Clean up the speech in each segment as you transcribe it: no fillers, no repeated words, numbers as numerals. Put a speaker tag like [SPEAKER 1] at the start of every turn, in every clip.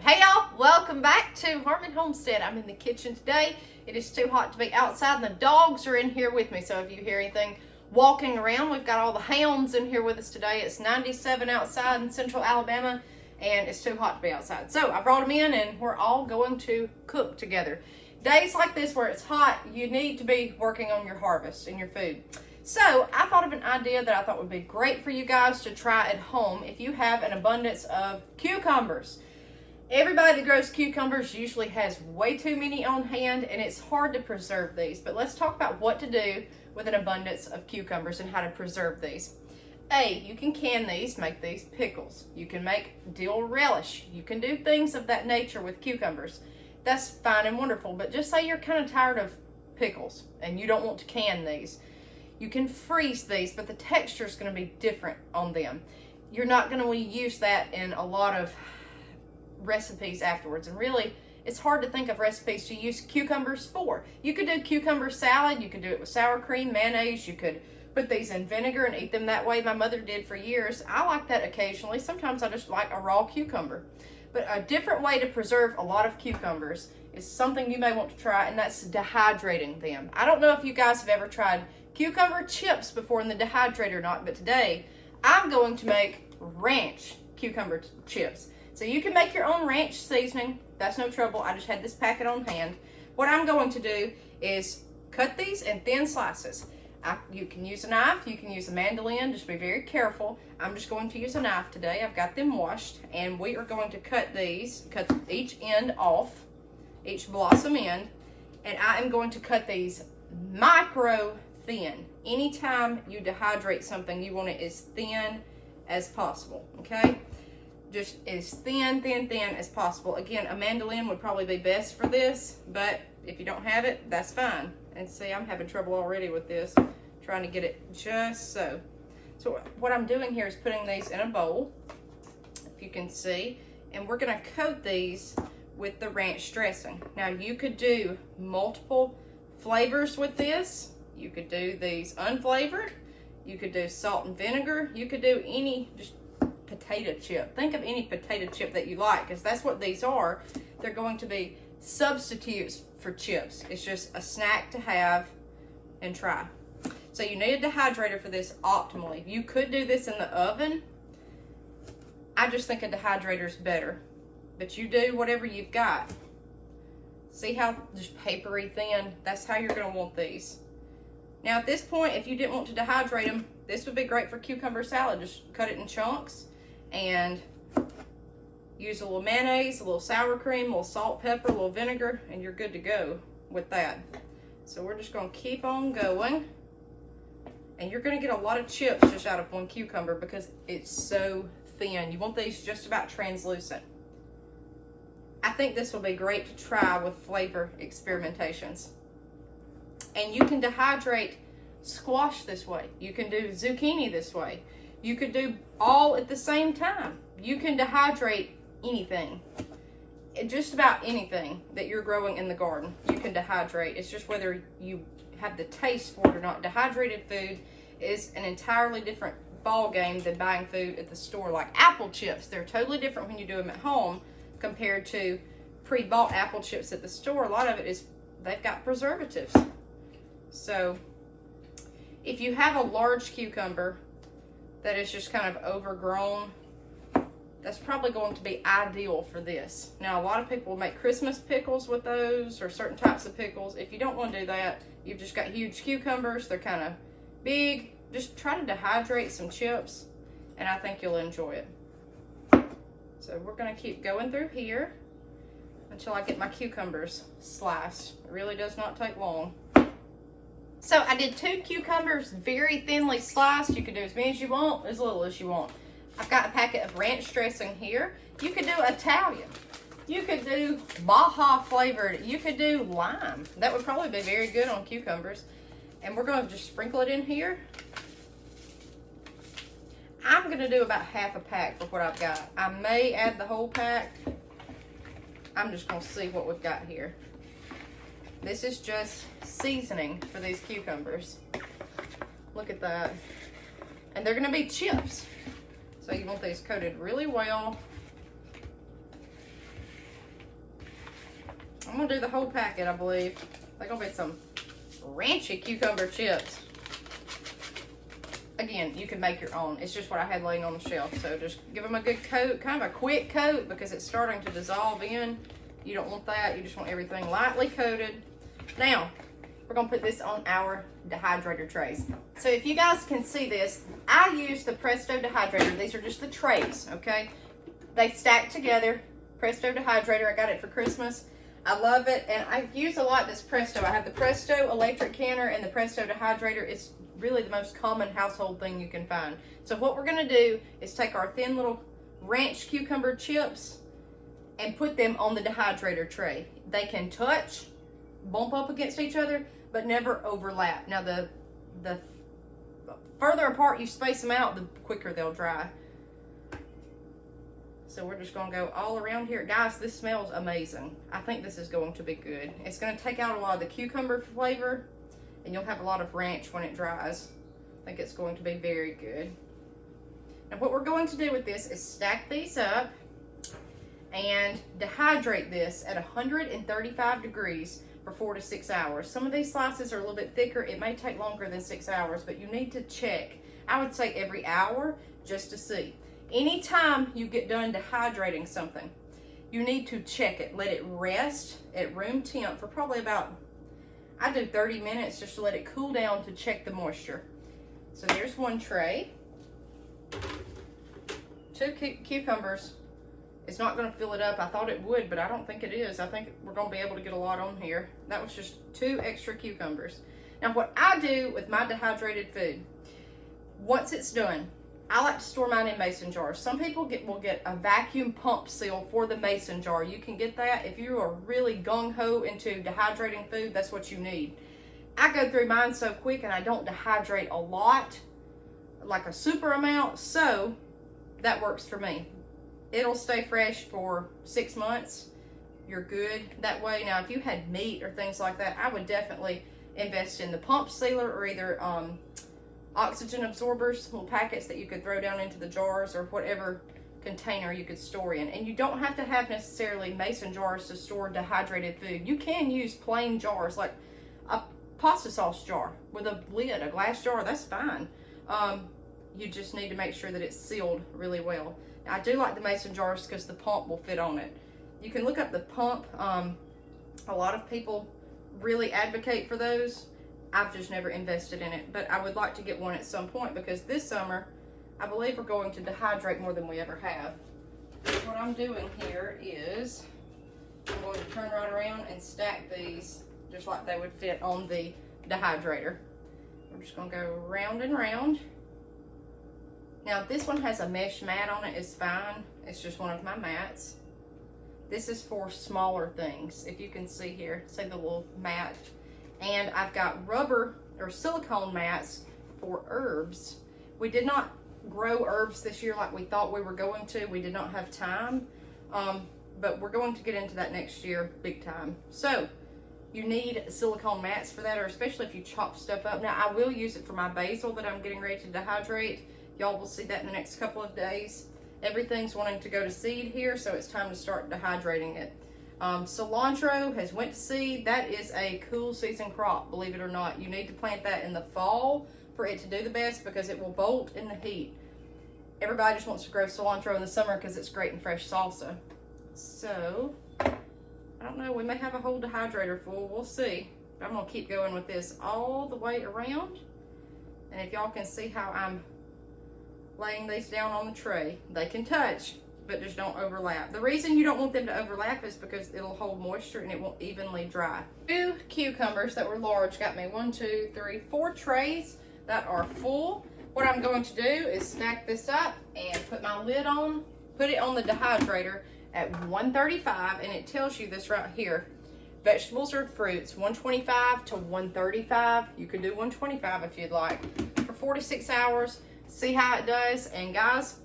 [SPEAKER 1] Hey y'all, welcome back to Homestead. I'm in the kitchen today. It is too hot to be outside and the dogs are in here with me. So if you hear anything walking around, we've got all the hounds in here with us today. It's 97 outside in central Alabama and it's too hot to be outside. So I brought them in and we're all going to cook together. Days like this where it's hot, you need to be working on your harvest and your food. So I thought of an idea that I thought would be great for you guys to try at home if you have an abundance of cucumbers. Everybody that grows cucumbers usually has way too many on hand and it's hard to preserve these. But let's talk about what to do with an abundance of cucumbers and how to preserve these. You can can these, make these pickles. You can make dill relish. You can do things of that nature with cucumbers. That's fine and wonderful, but just say you're kind of tired of pickles and you don't want to can these. You can freeze these, but the texture is going to be different on them. You're not going to use that in a lot of recipes afterwards, and really it's hard to think of recipes to use cucumbers for. You could do cucumber salad, you could do it with sour cream, mayonnaise, you could put these in vinegar and eat them that way. My mother did for years. I like that occasionally. Sometimes I just like a raw cucumber. But a different way to preserve a lot of cucumbers is something you may want to try, and that's dehydrating them. I don't know if you guys have ever tried cucumber chips before in the dehydrator or not, but today I'm going to make ranch cucumber chips. So you can make your own ranch seasoning. That's no trouble. I just had this packet on hand. What I'm going to do is cut these in thin slices. You can use a knife. You can use a mandolin. Just be very careful. I'm just going to use a knife today. I've got them washed. And we are going to cut each end off, each blossom end. And I am going to cut these micro thin. Anytime you dehydrate something, you want it as thin as possible, okay? Just as thin as possible. Again, a mandolin would probably be best for this, but if you don't have it, that's fine. And see, I'm having trouble already with this, trying to get it just so. So what I'm doing here is putting these in a bowl, if you can see, and we're gonna coat these with the ranch dressing. Now you could do multiple flavors with this. You could do these unflavored. You could do salt and vinegar. You could do any just potato chip. Think of any potato chip that you like, because that's what these are. They're going to be substitutes for chips. It's just a snack to have and try. So you need a dehydrator for this optimally. You could do this in the oven. I just think a dehydrator is better, but you do whatever you've got. See how just papery thin? That's how you're going to want these. Now at this point, if you didn't want to dehydrate them, this would be great for cucumber salad. Just cut it in chunks and use a little mayonnaise, a little sour cream, a little salt, pepper, a little vinegar, and you're good to go with that. So we're just going to keep on going. And you're going to get a lot of chips just out of one cucumber because it's so thin. You want these just about translucent. I think this will be great to try with flavor experimentations. And you can dehydrate squash this way. You can do zucchini this way. You could do all at the same time. You can dehydrate anything. Just about anything that you're growing in the garden, you can dehydrate. It's just whether you have the taste for it or not. Dehydrated food is an entirely different ball game than buying food at the store. Like apple chips, they're totally different when you do them at home compared to pre-bought apple chips at the store. A lot of it is, they've got preservatives. So if you have a large cucumber that is just kind of overgrown, that's probably going to be ideal for this. Now, a lot of people make Christmas pickles with those or certain types of pickles. If you don't want to do that, you've just got huge cucumbers. They're kind of big. Just try to dehydrate some chips, and I think you'll enjoy it. So we're going to keep going through here until I get my cucumbers sliced. It really does not take long. So I did 2 cucumbers very thinly sliced. You can do as many as you want, as little as you want. I've got a packet of ranch dressing here. You could do Italian. You could do Baja flavored. You could do lime. That would probably be very good on cucumbers. And we're going to just sprinkle it in here. I'm going to do about half a pack for what I've got. I may add the whole pack. I'm just going to see what we've got here. This is just seasoning for these cucumbers. Look at that. And they're going to be chips. So you want these coated really well. I'm gonna do the whole packet, I believe. They're gonna be some ranchy cucumber chips. Again, you can make your own. It's just what I had laying on the shelf. So just give them a good coat, kind of a quick coat because it's starting to dissolve in. You don't want that. You just want everything lightly coated. Now, we're gonna put this on our dehydrator trays. So if you guys can see this, I use the Presto Dehydrator. These are just the trays, okay? They stack together. Presto Dehydrator, I got it for Christmas. I love it, and I use a lot this Presto. I have the Presto electric canner and the Presto Dehydrator. It's really the most common household thing you can find. So what we're gonna do is take our thin little ranch cucumber chips and put them on the dehydrator tray. They can touch, bump up against each other, but never overlap. Now the further apart you space them out, the quicker they'll dry. So we're just gonna go all around here. Guys, this smells amazing. I think this is going to be good. It's gonna take out a lot of the cucumber flavor, and you'll have a lot of ranch when it dries. I think it's going to be very good. Now what we're going to do with this is stack these up and dehydrate this at 135 degrees for 4 to 6 hours. Some of these slices are a little bit thicker. It may take longer than 6 hours, but you need to check. I would say every hour just to see. Anytime you get done dehydrating something, you need to check it. Let it rest at room temp for probably about, I do 30 minutes just to let it cool down to check the moisture. So there's one tray. 2 cucumbers. It's not going to fill it up. I thought it would, but I don't think it is. I think we're going to be able to get a lot on here. That was just 2 extra cucumbers. Now what I do with my dehydrated food, once it's done, I like to store mine in mason jars. Some people will get a vacuum pump seal for the mason jar. You can get that. If you are really gung-ho into dehydrating food, that's what you need. I go through mine so quick and I don't dehydrate a lot, like a super amount, so that works for me. It'll stay fresh for 6 months. You're good that way. Now, if you had meat or things like that, I would definitely invest in the pump sealer or either oxygen absorbers, little packets that you could throw down into the jars or whatever container you could store in. And you don't have to have necessarily mason jars to store dehydrated food. You can use plain jars, like a pasta sauce jar with a lid, a glass jar, that's fine. You just need to make sure that it's sealed really well. Now, I do like the mason jars because the pump will fit on it. You can look up the pump. A lot of people really advocate for those. I've just never invested in it, but I would like to get one at some point because this summer, I believe we're going to dehydrate more than we ever have. What I'm doing here is I'm going to turn right around and stack these just like they would fit on the dehydrator. We're just going to go round and round. Now, if this one has a mesh mat on it, it's fine. It's just one of my mats. This is for smaller things. If you can see here, see the little mat. And I've got rubber or silicone mats for herbs. We did not grow herbs this year like we thought we were going to. We did not have time, but we're going to get into that next year big time. So you need silicone mats for that, or especially if you chop stuff up. Now, I will use it for my basil that I'm getting ready to dehydrate. Y'all will see that in the next couple of days. Everything's wanting to go to seed here, so it's time to start dehydrating it. Cilantro has went to seed. That is a cool season crop, believe it or not. You need to plant that in the fall for it to do the best because it will bolt in the heat. Everybody just wants to grow cilantro in the summer because it's great in fresh salsa. So, I don't know, we may have a whole dehydrator full, we'll see. But I'm gonna keep going with this all the way around. And if y'all can see how I'm laying these down on the tray, they can touch, but just don't overlap. The reason you don't want them to overlap is because it'll hold moisture and it won't evenly dry. 2 cucumbers that were large got me 1, 2, 3, 4 trays that are full. What I'm going to do is stack this up and put my lid on, put it on the dehydrator at 135, and it tells you this right here. Vegetables or fruits, 125 to 135. You could do 125 if you'd like. For 4 to 6 hours, see how it does. And guys,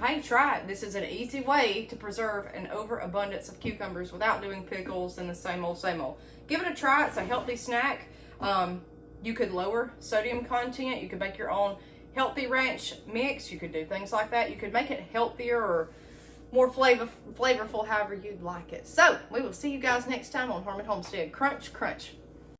[SPEAKER 1] hey, try it. This is an easy way to preserve an overabundance of cucumbers without doing pickles and the same old, same old. Give it a try. It's a healthy snack. You could lower sodium content. You could make your own healthy ranch mix. You could do things like that. You could make it healthier or more flavorful, however you'd like it. So we will see you guys next time on Harmon Homestead. Crunch, crunch.